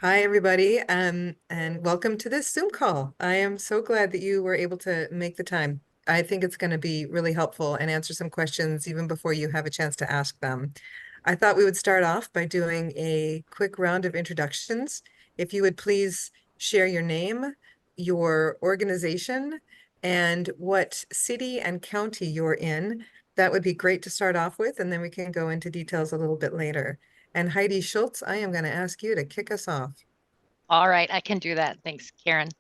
Hi, everybody, and welcome to this Zoom call. I am so glad that you were able to make the time. I think it's going to be really helpful and answer some questions even before you have a chance to ask them. I thought we would start off by doing a quick round of introductions. If you would please share your name, your organization, and what city and county you're in, that would be great to start off with, and then we can go into details a little bit later. And Heidi Schultz, I am going to ask you to kick us off. All right, I can do that. Thanks, Karen.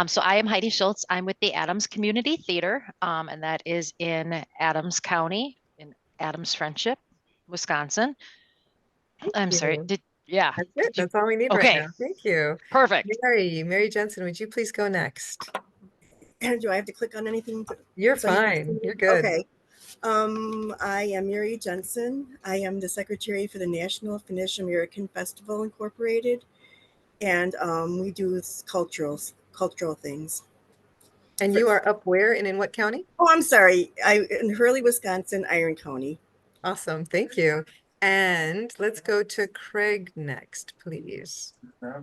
So I am Heidi Schultz. I'm with the Adams Community Theater, and that is in Adams County, in Adams Friendship, Wisconsin. Thank I'm sorry. you. Yeah, That's it. did you? That's all we need right Okay, now. Thank you. perfect. Mary Jensen, would you please go next? Do I have to click on anything? You're So you can see fine. me? You're good. Okay. I am Mary Jensen. I am the secretary for the National Finnish American Festival Incorporated, and we do cultural things. And For, you are up where and in what county? oh, I'm sorry. I in Hurley, Wisconsin, Iron County. Awesome. Thank you. And let's go to Craig next, please.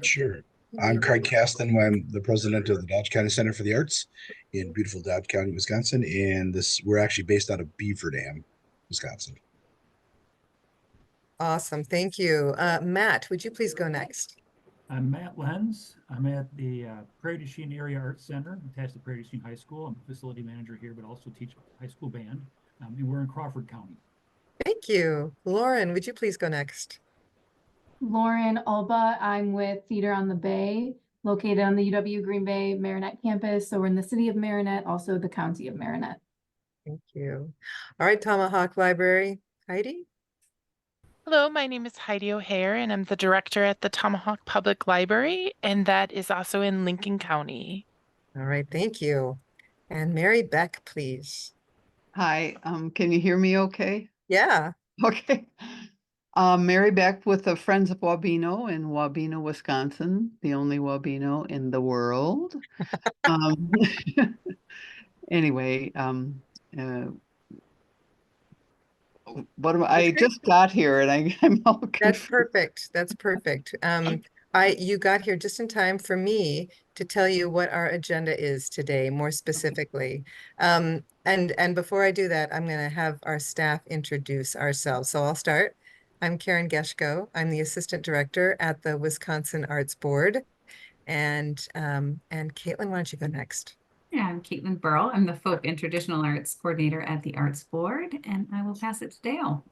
Sure. I'm Craig Caston. I'm the president of the Dodge County Center for the Arts in beautiful Dodge County, Wisconsin. And we're actually based out of Beaver Dam, Wisconsin. Awesome. Thank you. Matt, would you please go next? I'm Matt Lenz. I'm at the Prairie du Chien Area Arts Center attached to Prairie du Chien High School. I'm a facility manager here, but also teach high school band. And we're in Crawford County. Thank you. Lauren, would you please go next? Lauren Alba. I'm with Theater on the Bay, located on the UW Green Bay Marinette campus. So we're in the city of Marinette, also the county of Marinette. Thank you. All right, Tomahawk Library. Heidi? Hello, my name is Heidi O'Hare, and I'm the director at the Tomahawk Public Library, and that is also in Lincoln County. All right, thank you. And Mary Beck, please. Hi, can you hear me okay? Yeah. Okay. Mary Beck with the Friends of Wabeno in Wabeno, Wisconsin, the only Wabeno in the world. Um, anyway, I just got here and I'm all That's confused. perfect. That's perfect. You got here just in time for me to tell you what our agenda is today, more specifically. And before I do that, I'm going to have our staff introduce ourselves. So I'll start. I'm Karen Geschko. I'm the assistant director at the Wisconsin Arts Board. And Caitlin, why don't you go next? Yeah, I'm Caitlin Burrell. I'm the Folk and Traditional Arts Coordinator at the Arts Board, and I will pass it to Dale.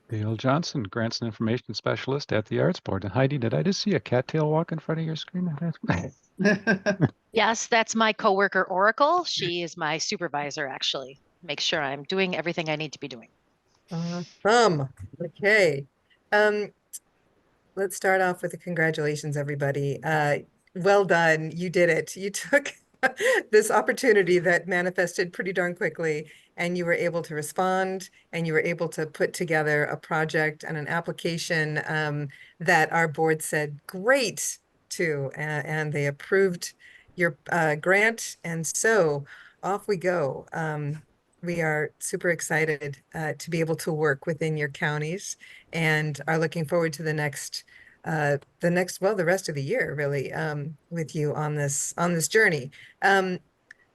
Dale Johnson, Grants and Information Specialist at the Arts Board. And Heidi, did I just see a cattail walk in front of your screen? Yes, that's my coworker Oracle. She is my supervisor, actually. Make sure I'm doing everything I need to be doing. Awesome. Okay. Let's start off with the congratulations, everybody. Well done. You did it. You took this opportunity that manifested pretty darn quickly, and you were able to respond, and you were able to put together a project and an application that our board said great to, and they approved your grant. And so off we go. We are super excited to be able to work within your counties and are looking forward to the rest of the year really with you on this journey.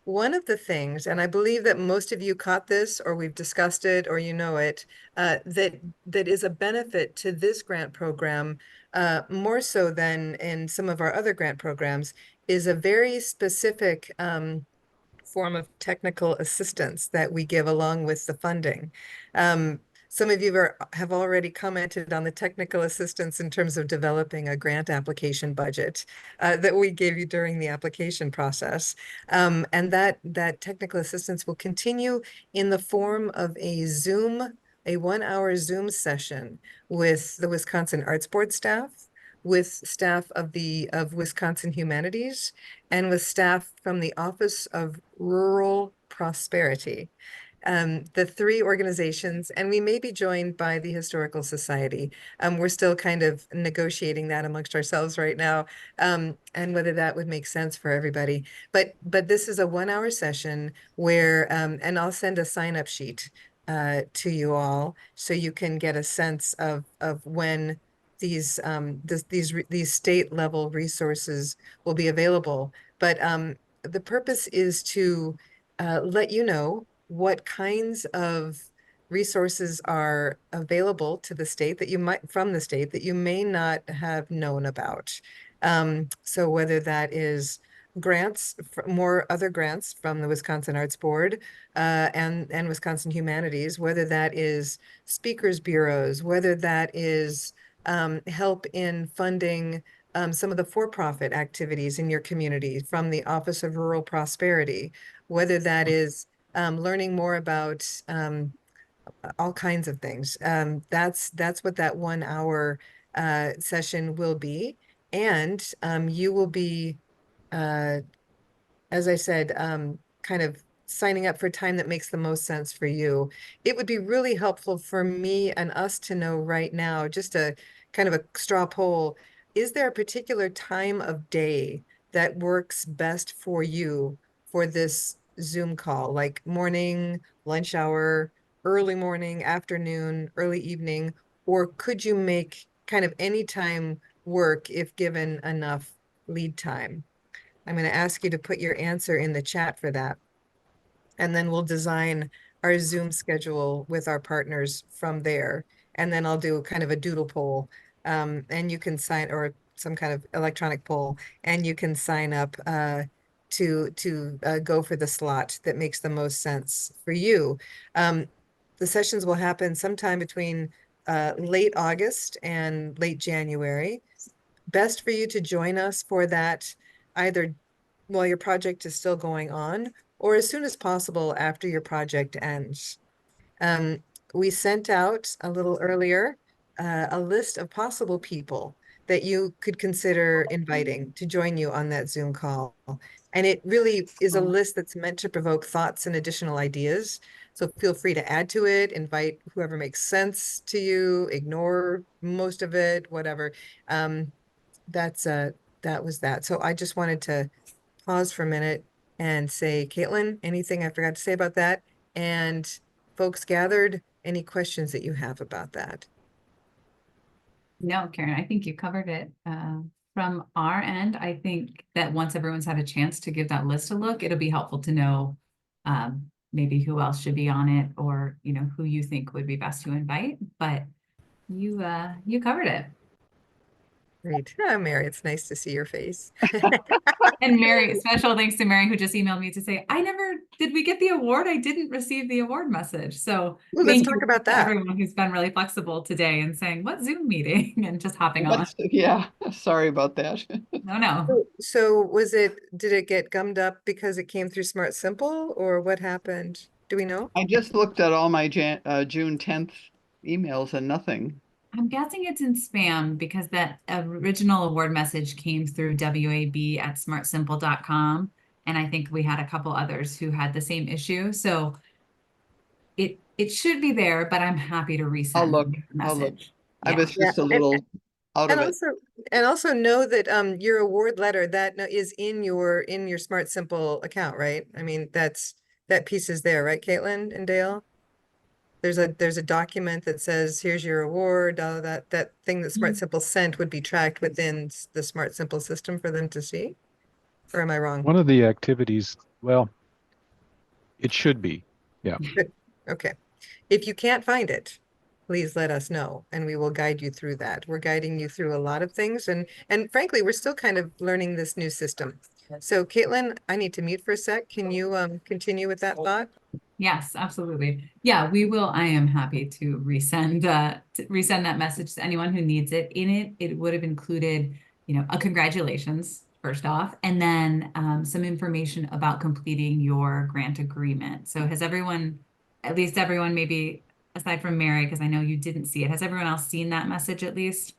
One of the things, and I believe that most of you caught this or we've discussed it or you know it, that is a benefit to this grant program more so than in some of our other grant programs is a very specific form of technical assistance that we give along with the funding. Some of you have already commented on the technical assistance in terms of developing a grant application budget that we gave you during the application process. And that technical assistance will continue in the form of a 1-hour Zoom session with the Wisconsin Arts Board staff, with staff of Wisconsin Humanities, and with staff from the Office of Rural Prosperity. The three organizations, and we may be joined by the Historical Society. We're still kind of negotiating that amongst ourselves right now, and whether that would make sense for everybody. But this is a 1-hour session where, and I'll send a sign-up sheet to you all so you can get a sense of when these state level resources will be available. But the purpose is to let you know what kinds of resources are available to the state that you might from the state that you may not have known about. So whether that is grants, more other grants from the Wisconsin Arts Board and Wisconsin Humanities, whether that is speakers bureaus, whether that is help in funding some of the for-profit activities in your community from the Office of Rural Prosperity, whether that is learning more about all kinds of things. That's what that 1 hour session will be. And you will be, as I said, kind of signing up for time that makes the most sense for you. It would be really helpful for me and us to know right now, just a kind of a straw poll, is there a particular time of day that works best for you for this Zoom call, like morning, lunch hour, early morning, afternoon, early evening, or could you make kind of any time work if given enough lead time? I'm going to ask you to put your answer in the chat for that. And then we'll design our Zoom schedule with our partners from there. And then I'll do kind of a doodle poll, and you can sign, or some kind of electronic poll, and you can sign up to go for the slot that makes the most sense for you. The sessions will happen sometime between late August and late January. Best for you to join us for that either while your project is still going on or as soon as possible after your project ends. We sent out a little earlier a list of possible people that you could consider inviting to join you on that Zoom call. And it really is a list that's meant to provoke thoughts and additional ideas. So feel free to add to it, invite whoever makes sense to you, ignore most of it, whatever. That was that. So I just wanted to pause for a minute and say, Caitlin, anything I forgot to say about that? And folks gathered, any questions that you have about that? No, Karen, I think you covered it. From our end, I think that once everyone's had a chance to give that list a look, it'll be helpful to know maybe who else should be on it, or who you think would be best to invite. But you covered it. Great. Mary, it's nice to see your face. And Mary, special thanks to Mary, who just emailed me to say, did we get the award? I didn't receive the award message. So let's talk about that. Everyone who's been really flexible today and saying, what Zoom meeting? And just hopping on. Yeah, sorry about that. No. So did it get gummed up because it came through Smart Simple, or what happened? Do we know? I just looked at all my June 10th emails and nothing. I'm guessing it's in spam because that original award message came through wab@smartsimple.com. And I think we had a couple others who had the same issue. So it should be there, but I'm happy to resend I'll look. the message. I was just a little out of it. And also know that your award letter that is in your Smart Simple account, right? I mean, that piece is there, right, Caitlin and Dale? There's a document that says, here's your award, that thing that Smart Simple sent would be tracked within the Smart Simple system for them to see? Or am I wrong? One of the activities, well, it should be, yeah. Okay. If you can't find it, please let us know and we will guide you through that. We're guiding you through a lot of things, and frankly, we're still kind of learning this new system. So Caitlin, I need to mute for a sec. Can you continue with that thought? Yes, absolutely. Yeah, we will. I am happy to resend that message to anyone who needs it. In it, it would have included, a congratulations first off, and then some information about completing your grant agreement. So has everyone, at least everyone, maybe aside from Mary, because I know you didn't see it, has everyone else seen that message at least?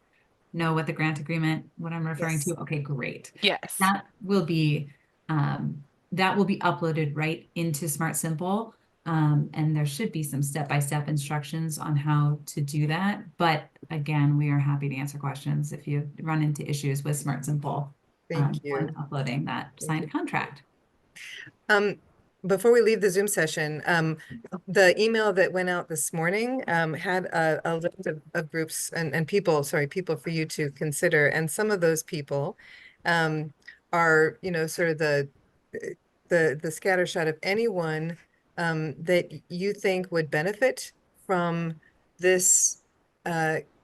Know what the grant agreement, what I'm referring to? Okay, great. Yes. That will be uploaded right into Smart Simple. And there should be some step-by-step instructions on how to do that. But again, we are happy to answer questions if you run into issues with Smart Simple. Thank you. When uploading that signed contract. before we leave the Zoom session, the email that went out this morning had a list of groups and people, sorry, people for you to consider. And some of those people are, you know, sort of the scattershot of anyone that you think would benefit from this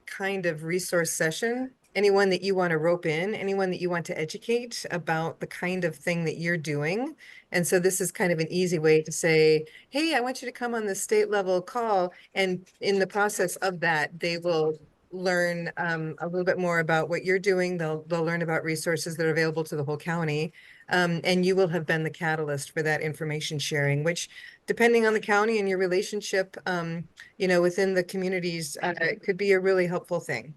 kind of resource session. Anyone that you want to rope in, anyone that you want to educate about the kind of thing that you're doing. And so this is kind of an easy way to say, hey, I want you to come on the state level call. And in the process of that, they will learn a little bit more about what you're doing. They'll learn about resources that are available to the whole county. And you will have been the catalyst for that information sharing, which depending on the county and your relationship, you know, within the communities, it could be a really helpful thing.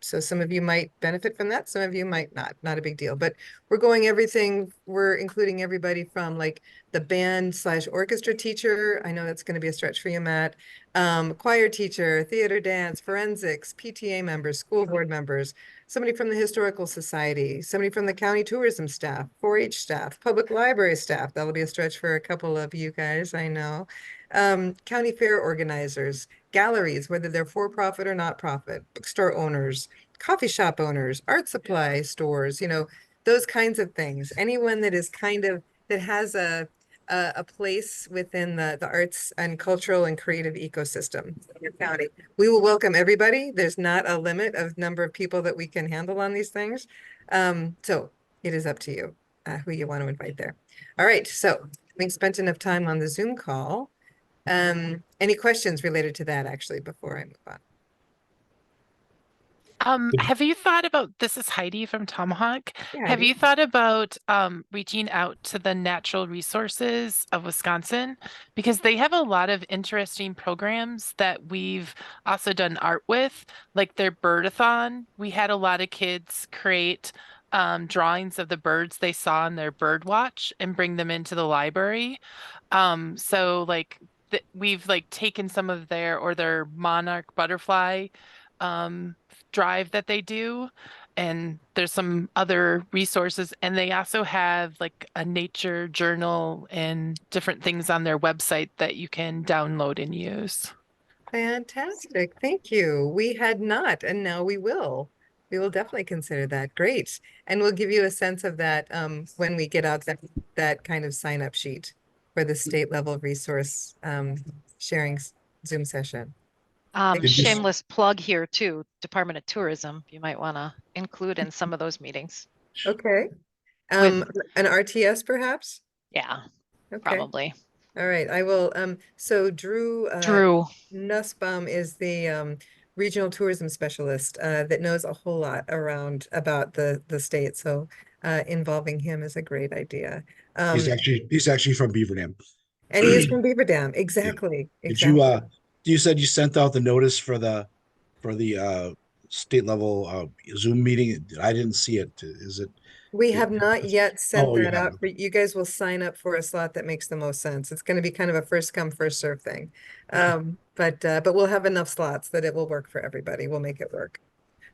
So some of you might benefit from that. Some of you might not a big deal, but we're including everybody from like the band/orchestra teacher. I know that's going to be a stretch for you, Matt. Choir teacher, theater dance, forensics, PTA members, school board members, somebody from the historical society, somebody from the county tourism staff, 4-H staff, public library staff. That'll be a stretch for a couple of you guys, I know. County fair organizers, galleries, whether they're for-profit or not-profit, bookstore owners, coffee shop owners, art supply stores, you know, those kinds of things. Anyone that is that has a place within the arts and cultural and creative ecosystem in your county. We will welcome everybody. There's not a limit of number of people that we can handle on these things. So it is up to you who you want to invite there. All right, so having spent enough time on the Zoom call, any questions related to that actually before I move on? Have you thought about, this is Heidi from Tomahawk. Yeah, Have Heidi. you thought about reaching out to the Natural Resources of Wisconsin? Because they have a lot of interesting programs that we've also done art with, like their birdathon. We had a lot of kids create drawings of the birds they saw in their bird watch and bring them into the library. So like we've like taken some of their monarch butterfly drive that they do, and there's some other resources, and they also have like a nature journal and different things on their website that you can download and use. Fantastic. Thank you. We had not, and now we will. We will definitely consider that. Great. And we'll give you a sense of that when we get out that kind of sign up sheet for the state level resource sharing Zoom session. Shameless plug here too, Department of Tourism, you might want to include in some of those meetings. Okay. An RTS perhaps? Yeah, okay. Probably. All right, I will. So Drew Nussbaum is the regional tourism specialist that knows a whole lot about the state. So involving him is a great idea. He's actually from Beaver Dam. And he is from Beaver Dam. Exactly. Yeah. Exactly. You said you sent out the notice for the state level Zoom meeting. I didn't see it. Is it? We have not yet sent that out. Okay. You guys will sign up for a slot that makes the most sense. It's going to be kind of a first come, first serve thing. But we'll have enough slots that it will work for everybody. We'll make it work.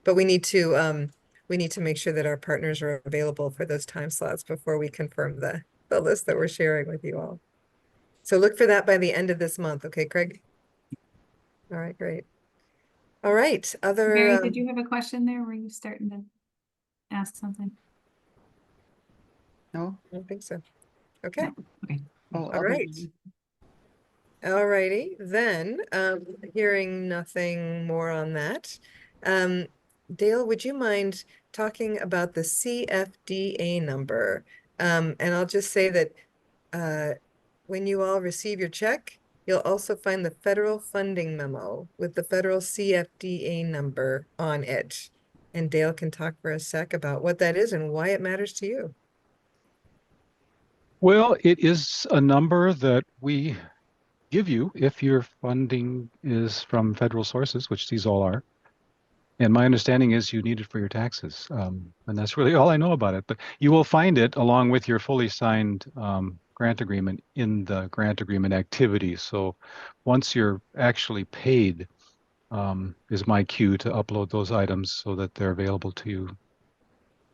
But we need to make sure that our partners are available for those time slots before we confirm the list that we're sharing with you all. So look for that by the end of this month. Okay, Craig? All right, great. All right. Mary, did you have a question there? Were you starting to ask something? No, I don't think so. Okay. No. Okay. all right. All righty. Then, hearing nothing more on that, Dale, would you mind talking about the CFDA number? And I'll just say that when you all receive your check, you'll also find the federal funding memo with the federal CFDA number on it. And Dale can talk for a sec about what that is and why it matters to you. Well, it is a number that we give you if your funding is from federal sources, which these all are. And my understanding is you need it for your taxes. And that's really all I know about it. But you will find it along with your fully signed grant agreement in the grant agreement activity. So once you're actually paid, is my cue to upload those items so that they're available to you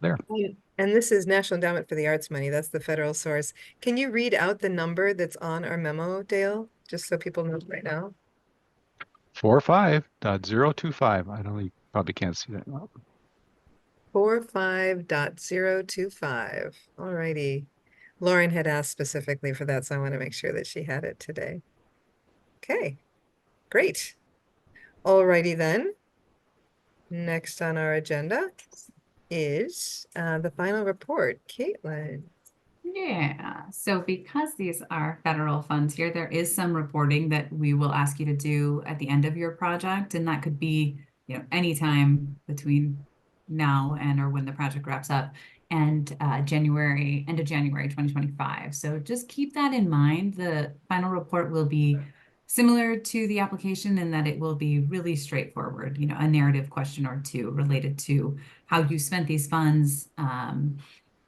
there. And this is National Endowment for the Arts money. That's the federal source. Can you read out the number that's on our memo, Dale? Just so people know right now. 45.025. I know you probably can't see that. 45.025. All righty. Lauren had asked specifically for that, so I want to make sure that she had it today. Okay, great. All righty then. Next on our agenda is the final report. Caitlin. Yeah, so because these are federal funds here, there is some reporting that we will ask you to do at the end of your project, and that could be, you know, anytime between now and or when the project wraps up and end of January 2025. So just keep that in mind. The final report will be similar to the application in that it will be really straightforward, you know, a narrative question or two related to how you spent these funds,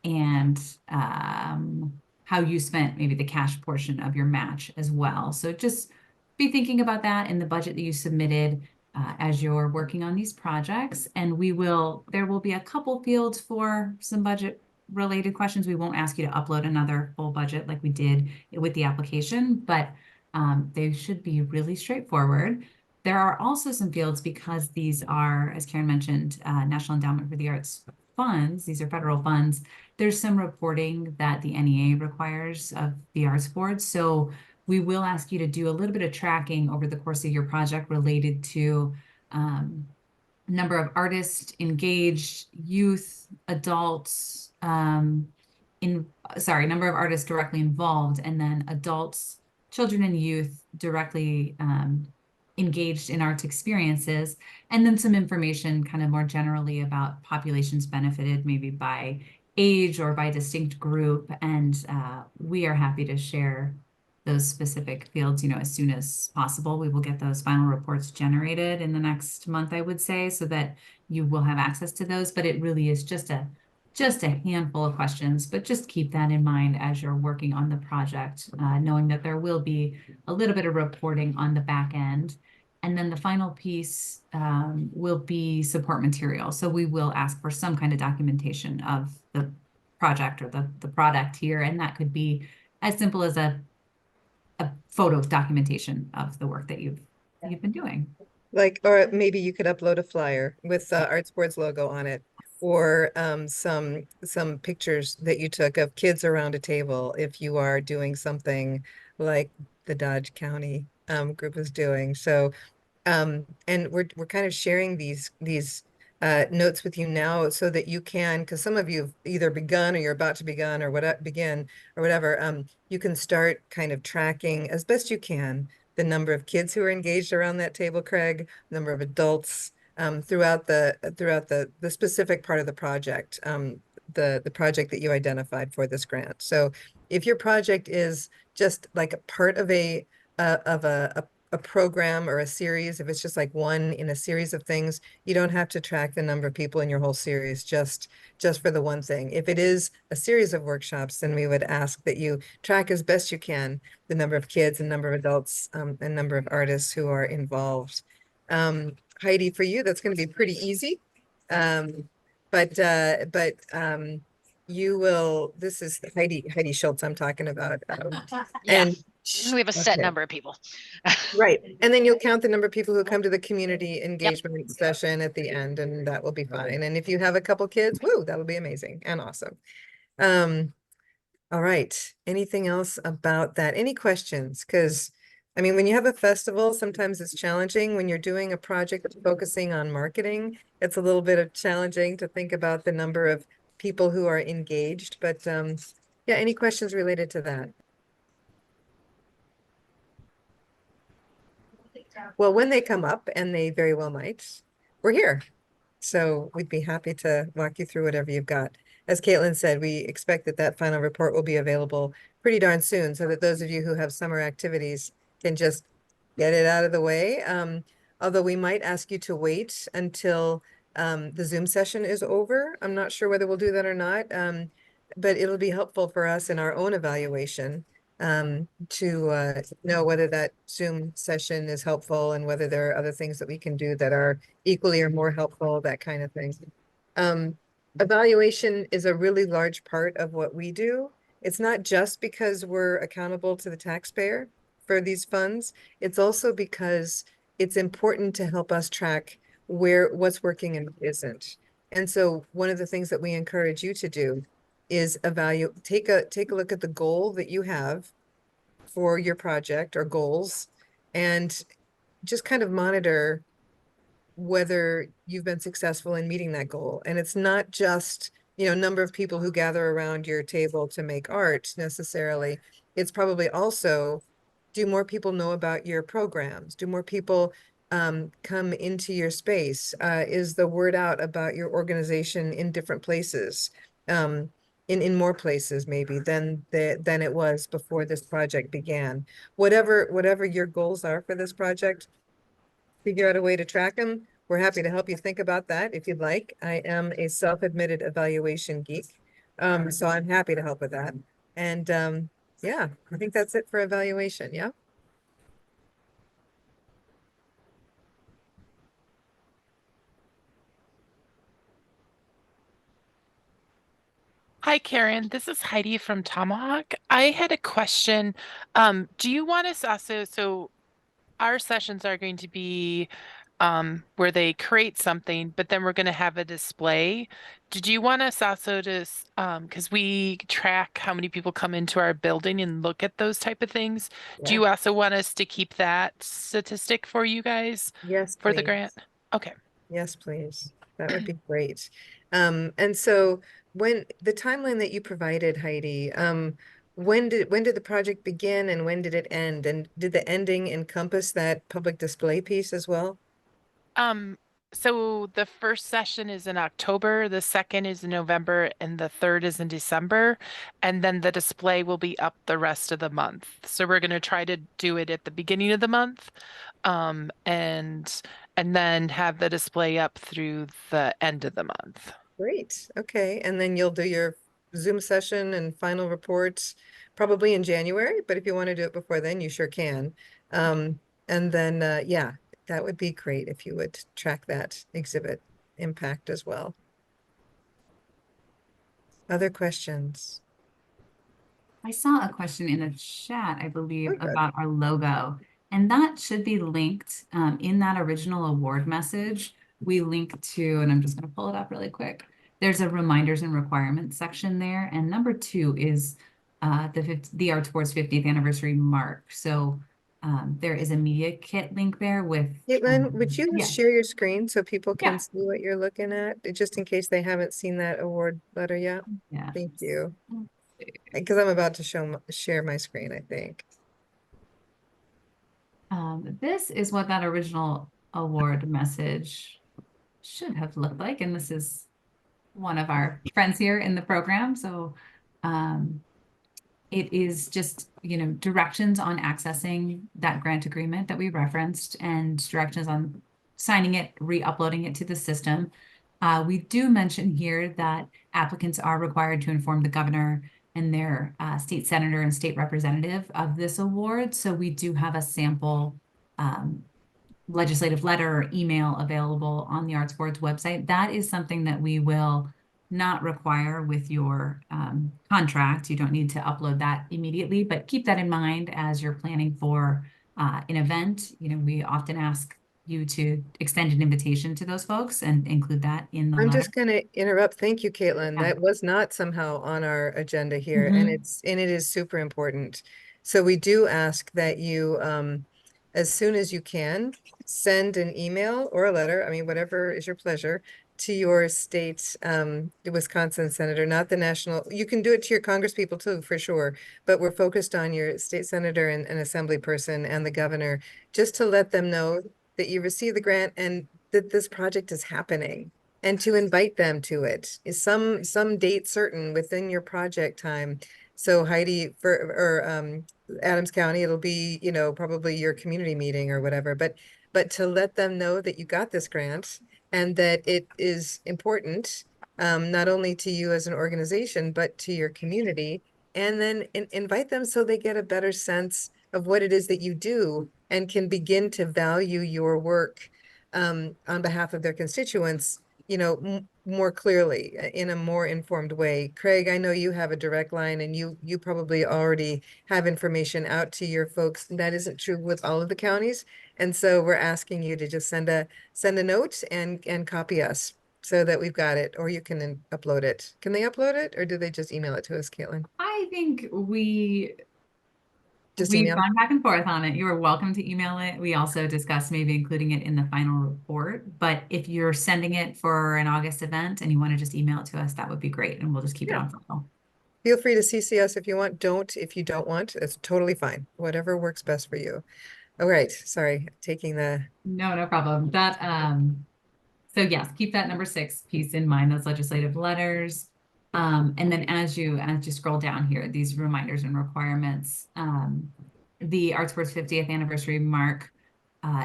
and how you spent maybe the cash portion of your match as well. So just be thinking about that in the budget that you submitted as you're working on these projects. And there will be a couple fields for some budget related questions. We won't ask you to upload another full budget like we did with the application, but they should be really straightforward. There are also some fields because these are, as Karen mentioned, National Endowment for the Arts funds. These are federal funds. There's some reporting that the NEA requires of the Arts Board. So we will ask you to do a little bit of tracking over the course of your project related to number of artists engaged, youth, adults, number of artists directly involved, and then adults, children and youth directly engaged in arts experiences, and then some information kind of more generally about populations benefited maybe by age or by distinct group. And we are happy to share those specific fields, you know, as soon as possible. We will get those final reports generated in the next month, I would say, so that you will have access to those. But it really is just a handful of questions, but just keep that in mind as you're working on the project, knowing that there will be a little bit of reporting on the back end. And then the final piece will be support material. So we will ask for some kind of documentation of the project or the product here. And that could be as simple as a photo documentation of the work that you've been doing. Like, or maybe you could upload a flyer with the Arts Board's logo on it, or some pictures that you took of kids around a table if you are doing something like the Dodge County group is doing. So and we're kind of sharing these notes with you now so that you can, because some of you have either begun or you're about to begin or whatever, you can start kind of tracking as best you can the number of kids who are engaged around that table, Craig, number of adults throughout the specific part of the project, the project that you identified for this grant. So if your project is just like a part of a program or a series, if it's just like one in a series of things, you don't have to track the number of people in your whole series just for the one thing. If it is a series of workshops, then we would ask that you track as best you can the number of kids and number of adults and number of artists who are involved. Heidi, for you, that's going to be pretty easy. But you will, this is Heidi Schultz I'm talking about. Yeah. And We have a set okay. number of people. Right. And then you'll count the number of people who come to the community engagement session at the end, and that will be fine. And if you have a couple kids, woo, that'll be amazing and awesome. All right. Anything else about that? Any questions? Because I mean, when you have a festival, sometimes it's challenging. When you're doing a project that's focusing on marketing, it's a little bit of challenging to think about the number of people who are engaged. But yeah, any questions related to that? Well, when they come up, and they very well might, we're here. So we'd be happy to walk you through whatever you've got. As Caitlin said, we expect that final report will be available pretty darn soon, so that those of you who have summer activities can just get it out of the way. Although we might ask you to wait until the Zoom session is over. I'm not sure whether we'll do that or not, but it'll be helpful for us in our own evaluation to know whether that Zoom session is helpful and whether there are other things that we can do that are equally or more helpful, that kind of thing. evaluation is a really large part of what we do. It's not just because we're accountable to the taxpayer for these funds. It's also because it's important to help us track what's working and what isn't. And so one of the things that we encourage you to do is take a look at the goal that you have for your project or goals, and just kind of monitor whether you've been successful in meeting that goal. And it's not just, number of people who gather around your table to make art necessarily. It's probably also, do more people know about your programs? Do more people come into your space? Is the word out about your organization in different places? In more places maybe than it was before this project began. Whatever your goals are for this project, figure out a way to track them. We're happy to help you think about that if you'd like. I am a self-admitted evaluation geek. So I'm happy to help with that. And yeah, I think that's it for evaluation. Yeah. Hi, Karen. This is Heidi from Tomahawk. I had a question. Do you want us also, so our sessions are going to be where they create something, but then we're going to have a display. Did you want us also to, because we track how many people come into our building and look at those type of things. Do Yeah. you also want us to keep that statistic for you guys Yes, for the please. grant? Okay. Yes, please. That would be great. And so when the timeline that you provided, Heidi, when did the project begin and when did it end? And did the ending encompass that public display piece as well? So the first session is in October, the second is in November, and the third is in December. And then the display will be up the rest of the month. So we're going to try to do it at the beginning of the month, and then have the display up through the end of the month. Great. Okay. And then you'll do your Zoom session and final reports probably in January, but if you want to do it before then, you sure can. And then, yeah, that would be great if you would track that exhibit impact as well. Other questions? I saw a question in the chat, I believe, Okay. about our logo, and that should be linked in that original award message. We link to, and I'm just going to pull it up really quick. There's a reminders and requirements section there, and number 2 is the Arts Board's 50th anniversary mark. So there is a media kit link there with. Caitlin, would you yeah. share your screen so people can Yeah. see what you're looking at, just in case they haven't seen that award letter yet? Yeah. Thank you. Because I'm about to share my screen, I think. This is what that original award message should have looked like. And this is one of our friends here in the program. So it is just, directions on accessing that grant agreement that we referenced and directions on signing it, re-uploading it to the system. We do mention here that applicants are required to inform the governor and their state senator and state representative of this award. So we do have a sample legislative letter or email available on the Arts Board's website. That is something that we will not require with your contract. You don't need to upload that immediately, but keep that in mind as you're planning for an event. We often ask you to extend an invitation to those folks and include that in the I'm letter. just going to interrupt. Thank you, Caitlin. Yeah. That was not somehow on our agenda here, and it is super important. So we do ask that you, as soon as you can, send an email or a letter, I mean, whatever is your pleasure, to your state, the Wisconsin senator, not the national. You can do it to your congresspeople too, for sure, but we're focused on your state senator and assembly person and the governor, just to let them know that you received the grant and that this project is happening, and to invite them to it. Is some date certain within your project time. So Heidi, or Adams County, it'll be, probably your community meeting or whatever, but to let them know that you got this grant and that it is important, not only to you as an organization, but to your community, and then invite them so they get a better sense of what it is that you do and can begin to value your work on behalf of their constituents you know, more clearly in a more informed way. Craig, I know you have a direct line and you probably already have information out to your folks. That isn't true with all of the counties. And so we're asking you to just send a note and copy us so that we've got it, or you can upload it. Can they upload it or do they just email it to us, Caitlin? I think Just we've email? gone back and forth on it. You are welcome to email it. We also discussed maybe including it in the final report. But if you're sending it for an August event and you want to just email it to us, that would be great. And we'll just keep it Yeah. on file. Feel free to CC us if you want. Don't if you don't want. It's totally fine. Whatever works best for you. All right. Sorry, taking the. No problem. So yes, keep that number 6 piece in mind, those legislative letters. And then as you scroll down here, these reminders and requirements, the Art Sports 50th anniversary mark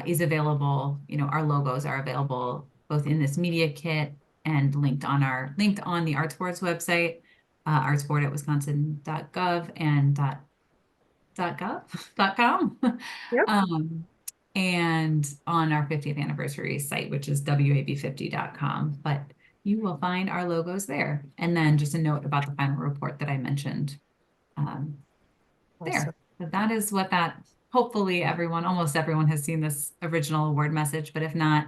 is available. You know, our logos are available both in this media kit and linked on the Art Sports website, artsport@wisconsin.gov and .gov.com. Yep. And on our 50th anniversary site, which is wab50.com. But you will find our logos there. And then just a note about the final report that I mentioned Awesome. there. But that is what hopefully almost everyone has seen this original award message, but if not,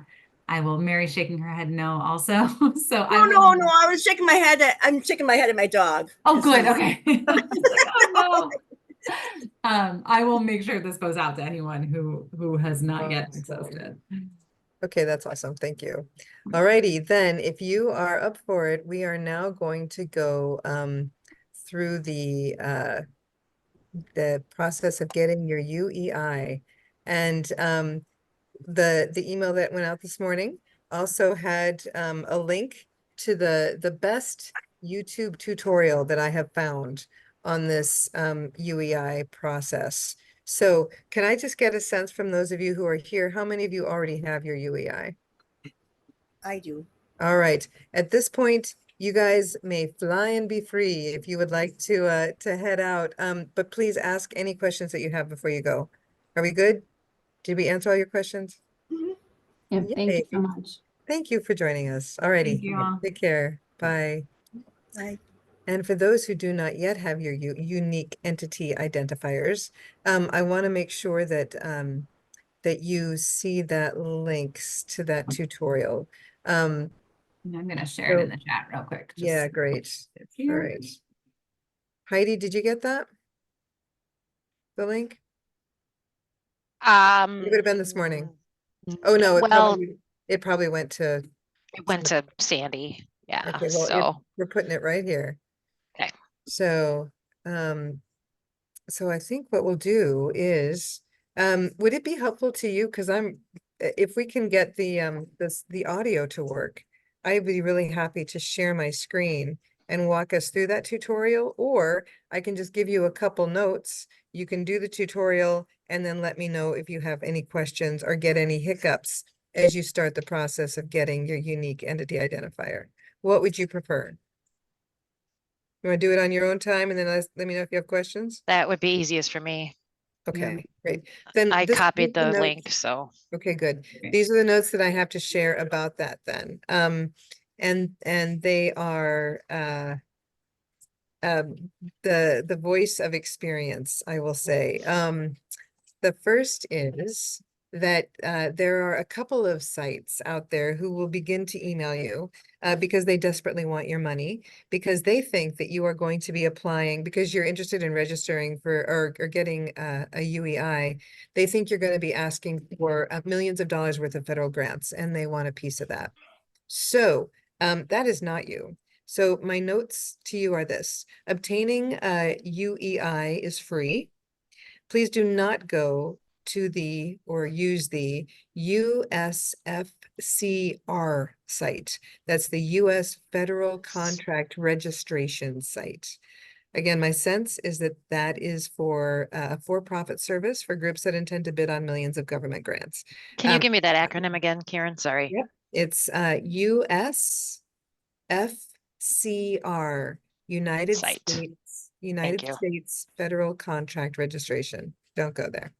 Mary's shaking her head no also. So No, I was shaking my head I'm shaking my head at my dog. Oh, good. Okay. Oh, no. I will make sure this goes out to anyone who has not yet accessed it. Okay, that's awesome. Thank you. All righty, then if you are up for it, we are now going to go through the process of getting your UEI. And the email that went out this morning also had a link to the best YouTube tutorial that I have found on this UEI process. So can I just get a sense from those of you who are here, how many of you already have your UEI? I do. All right. At this point, you guys may fly and be free if you would like to head out. But please ask any questions that you have before you go. Are we good? Did we answer all your questions? Yep, thank you Yay. so much. Thank you for joining us. All righty. Thank you all. Take care. Bye. Bye. And for those who do not yet have your unique entity identifiers, I want to make sure that that you see that links to that tutorial. I'm going to share it in the chat real quick. Yeah, great. All Here. right. Heidi, did you get that? The link? It would have been this morning. Oh, no, it probably went to. It went to Sandy. Yeah. Okay, well, So we're putting it right here. Okay. So, so I think what we'll do is, would it be helpful to you? Because if we can get the audio to work, I'd be really happy to share my screen and walk us through that tutorial, or I can just give you a couple notes. You can do the tutorial and then let me know if you have any questions or get any hiccups as you start the process of getting your unique entity identifier. What would you prefer? You want to do it on your own time and then let me know if you have questions? that would be easiest for me. Okay, great. Then I these are copied the notes- link, so Okay, good. Okay. These are the notes that I have to share about that then. And they are the voice of experience, I will say. The first is that there are a couple of sites out there who will begin to email you because they desperately want your money, because they think that you are going to be applying, because you're interested in registering for or getting a UEI. They think you're going to be asking for millions of dollars worth of federal grants, and they want a piece of that. So that is not you. So my notes to you are this: obtaining a UEI is free. Please do not go to or use the USFCR site. That's the U.S. Federal Contract Registration site. Again, my sense is that that is for a for-profit service for groups that intend to bid on millions of government grants. can you give me that acronym again, Karen? Sorry. Yep. It's USFCR, United Site. States Federal Contract Registration. Don't go there.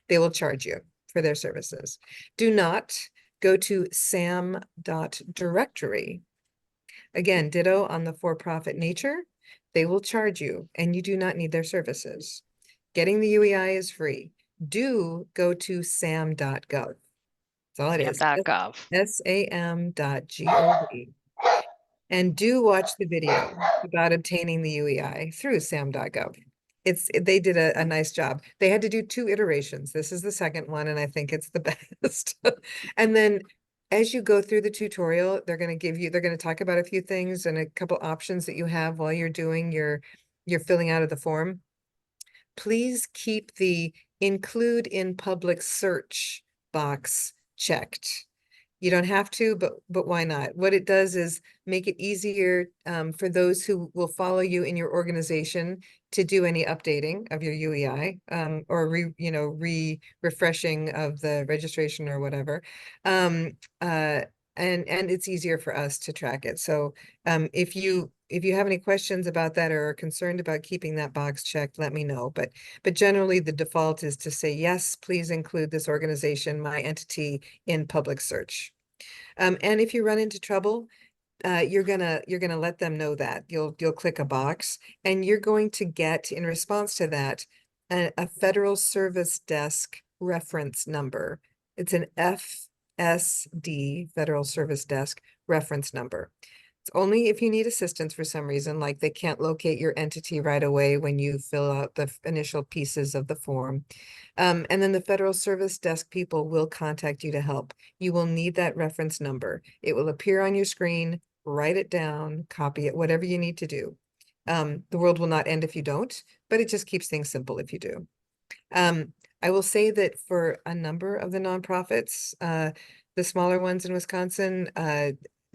They will charge you for their services. Do not go to sam.directory. Again, ditto on the for-profit nature. They will charge you, and you do not need their services. Getting the UEI is free. Do go to sam.gov. That's all it is. Sam.gov. sam.gov. And do watch the video about obtaining the UEI through sam.gov. They did a nice job. They had to do 2 iterations. This is the second one, and I think it's the best. And then as you go through the tutorial, they're going to talk about a few things and a couple options that you have while you're doing your filling out of the form. Please keep the include in public search box checked. You don't have to, but why not? What it does is make it easier for those who will follow you in your organization to do any updating of your UEI or refreshing of the registration or whatever. And it's easier for us to track it. So if you have any questions about that or are concerned about keeping that box checked, let me know. But generally the default is to say, yes, please include this organization, my entity, in public search. And if you run into trouble, you're gonna let them know that. You'll click a box, and you're going to get, in response to that, a Federal Service Desk reference number. It's an FSD, Federal Service Desk reference number. It's only if you need assistance for some reason, like they can't locate your entity right away when you fill out the initial pieces of the form. And then the Federal Service Desk people will contact you to help. You will need that reference number. It will appear on your screen. Write it down, copy it, whatever you need to do. The world will not end if you don't, but it just keeps things simple if you do. I will say that for a number of the nonprofits, the smaller ones in Wisconsin,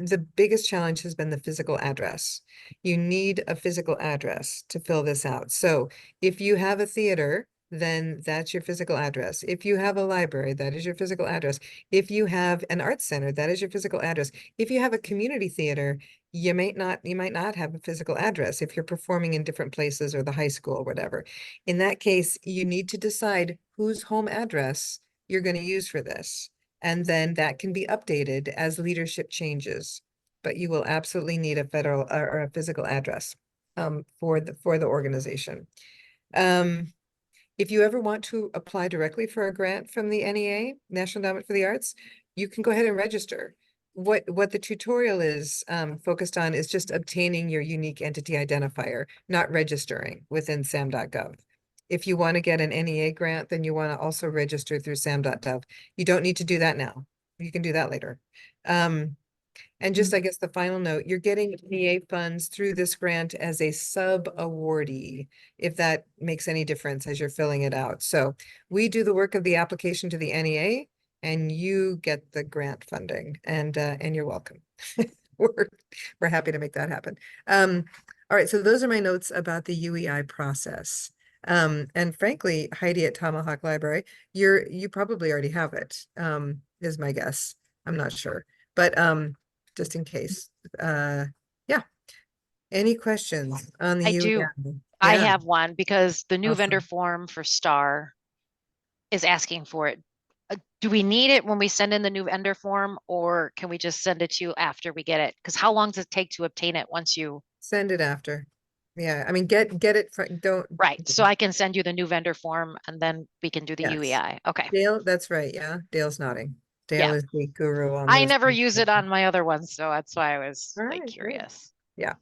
the biggest challenge has been the physical address. You need a physical address to fill this out. So if you have a theater, then that's your physical address. If you have a library, that is your physical address. If you have an arts center, that is your physical address. If you have a community theater, you might not have a physical address if you're performing in different places or the high school or whatever. In that case, you need to decide whose home address you're going to use for this. And then that can be updated as leadership changes. But you will absolutely need a federal or a physical address for the organization. If you ever want to apply directly for a grant from the NEA, National Endowment for the Arts, you can go ahead and register. What the tutorial is focused on is just obtaining your unique entity identifier, not registering within sam.gov. If you want to get an NEA grant, then you want to also register through sam.gov. You don't need to do that now. You can do that later. And just, I guess, the final note, you're getting NEA funds through this grant as a sub-awardee, if that makes any difference as you're filling it out. So we do the work of the application to the NEA, and you get the grant funding, and you're welcome. We're happy to make that happen. All right, so those are my notes about the UEI process. And frankly, Heidi at Tomahawk Library, you probably already have it, is my guess. I'm not sure, but just in case. Yeah. Any questions on the I do. UEI? I Yeah. have one because the new vendor Awesome. form for STAR is asking for it. Do we need it when we send in the new vendor form, or can we just send it to you after we get it? Because how long does it take to obtain it once you? Send it after. Yeah, I mean, get it don't. Right, so I can send you the new vendor form and then we can do the Yes. UEI. Okay. Dale, that's right. Yeah, Dale's nodding. Dale Yeah. is the guru on I those never things. use it on my other ones, so that's why I was All like right, good. curious. Yeah.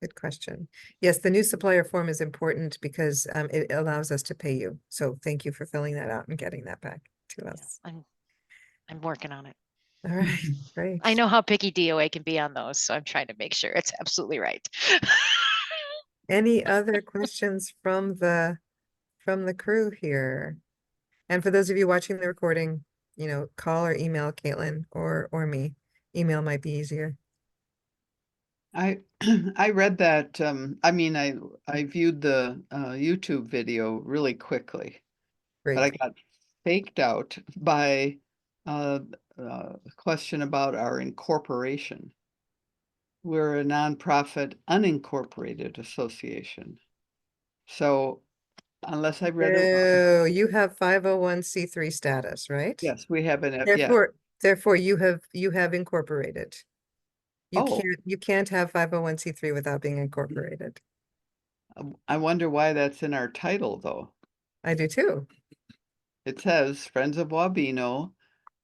Good question. Yes, the new supplier form is important because it allows us to pay you. So thank you for filling that out and getting that back to us. I'm working on it. All right, great. I know how picky DOA can be on those, so I'm trying to make sure it's absolutely right. Any other questions from the crew here? And for those of you watching the recording, call or email Caitlin or me. Email might be easier. I read that. I mean, I viewed the YouTube video really quickly, but I Great. got faked out by a question about our incorporation. We're a nonprofit unincorporated association. So unless I read it wrong. No, you have 501c3 status, right? Yes, we have an, yeah. Therefore you have incorporated. Oh. You can't have 501c3 without being incorporated. I wonder why that's in our title, though. I do too. It says Friends of Wabeno,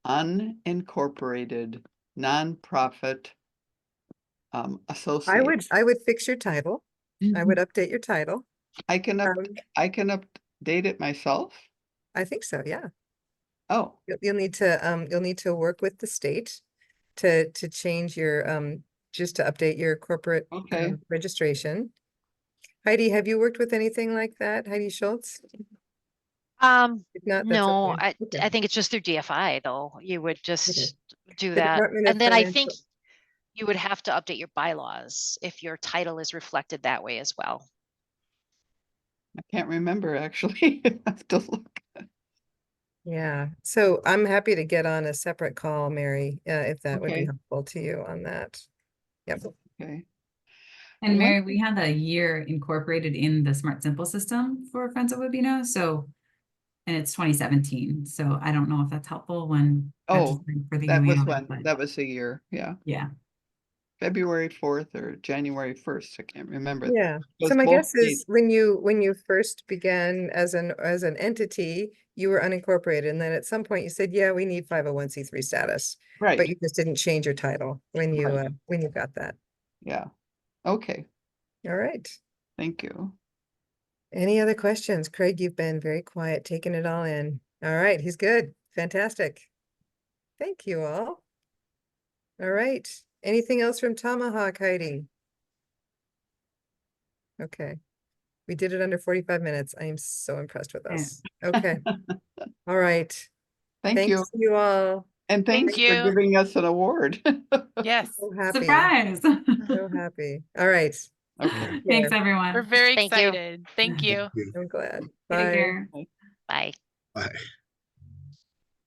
unincorporated, nonprofit associate. I would fix your title. I would update your title. I can update it myself. I think so, yeah. Oh, You'll need to work with the state to change your just to update your corporate okay. registration. Heidi, have you worked with anything like that, Heidi Schultz? If not, that's No, okay. I think it's just through DFI though. You would just do The that. Department of And then I think Financial- you would have to update your bylaws if your title is reflected that way as well. I can't remember actually. I have to look. Yeah, so I'm happy to get on a separate call, Mary, if that would be Okay. helpful to you on that. Yep. Okay. And What- Mary, we had a year incorporated in the Smart Simple system for Friends of Wabeno, so, and it's 2017, so I don't know if that's helpful when. Oh, registering for the that was UAM, when, but that was a year, yeah. Yeah, February 4th or January 1st, I can't remember. Yeah, Those so my both guess is dates. when you first began as an entity, you were unincorporated, and then at some point you said, yeah, we need 501c3 status, but Right, you just didn't change your title when you Right. got that. yeah. Okay, All right. thank you. Any other questions? Craig, you've been very quiet, taking it all in. All right, he's good. Fantastic. Thank you all. All right. Anything else from Tomahawk, Heidi? Okay. We did it under 45 minutes. I am so impressed with Yeah. us. Okay. All right. Thank Thanks you. to you all. And thanks Thank for you. giving us an award. Yes, So happy. surprise. So happy. All right. Okay. Thanks, Yeah, everyone. we're very Thank you. excited. Thank you. I'm glad. Take Bye. care. Bye. Bye.